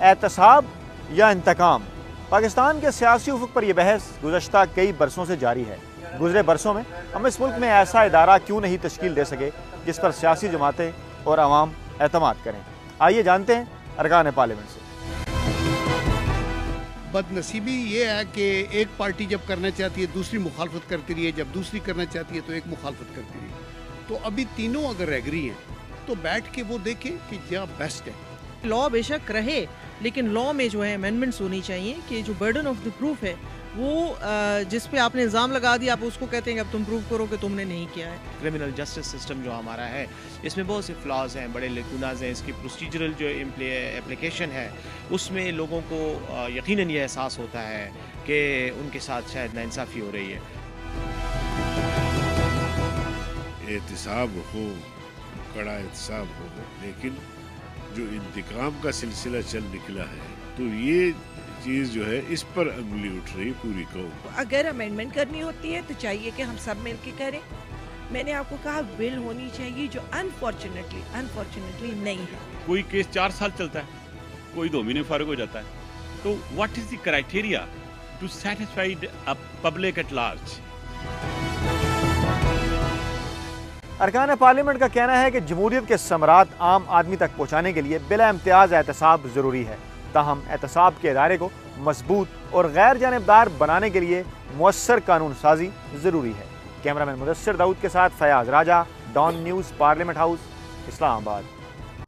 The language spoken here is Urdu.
احتساب یا انتقام؟ پاکستان کے سیاسی افق پر یہ بحث گزشتہ کئی برسوں سے جاری ہے۔ گزرے برسوں میں ہم اس ملک میں ایسا ادارہ کیوں نہیں تشکیل دے سکے جس پر سیاسی جماعتیں اور عوام اعتماد کریں؟ آئیے جانتے ہیں ارکان پارلیمنٹ سے۔ بد نصیبی یہ ہے کہ ایک پارٹی جب کرنا چاہتی ہے دوسری مخالفت کرتی رہی ہے، جب دوسری کرنا چاہتی ہے تو ایک مخالفت کرتی رہی ہے۔ تو ابھی تینوں اگر ایگری ہیں تو بیٹھ کے وہ دیکھیں کہ کیا بیسٹ ہے۔ لا بے شک رہے، لیکن لا میں جو ہے امینڈمنٹس ہونی چاہیے کہ جو برڈن آف دی پروف ہے وہ جس پہ آپ نے الزام لگا دیا، آپ اس کو کہتے ہیں کہ اب تم پروف کرو کہ تم نے نہیں کیا ہے۔ کرمنل جسٹس سسٹم جو ہمارا ہے اس میں بہت سے فلاز ہیں، بڑے لیکوناز ہیں۔ اس کی پروسیجرل جو اپلیکیشن ہے اس میں لوگوں کو یقیناً یہ احساس ہوتا ہے کہ ان کے ساتھ شاید ناانصافی ہو رہی ہے۔ احتساب ہو، کڑا احتساب ہو، لیکن جو انتقام کا سلسلہ چل نکلا ہے تو یہ چیز جو ہے اس پر انگلی اٹھ رہی پوری قوم۔ اگر امینڈمنٹ کرنی ہوتی ہے تو چاہیے کہ ہم سب مل کے کریں۔ میں نے آپ کو کہا بل ہونی چاہیے جو انفارچونیٹلی نہیں ہے۔ کوئی کیس 4 سال چلتا ہے، کوئی 2 مہینے فارغ ہو جاتا ہے، تو what is the criteria to satisfied public at large? ارکان پارلیمنٹ کا کہنا ہے کہ جمہوریت کے ثمرات عام آدمی تک پہنچانے کے لیے بلا امتیاز احتساب ضروری ہے، تاہم احتساب کے ادارے کو مضبوط اور غیر جانبدار بنانے کے لیے مؤثر قانون سازی ضروری ہے۔ کیمرہ مین مدثر داؤد کے ساتھ فیاض راجہ، ڈان نیوز، پارلیمنٹ ہاؤس، اسلام آباد۔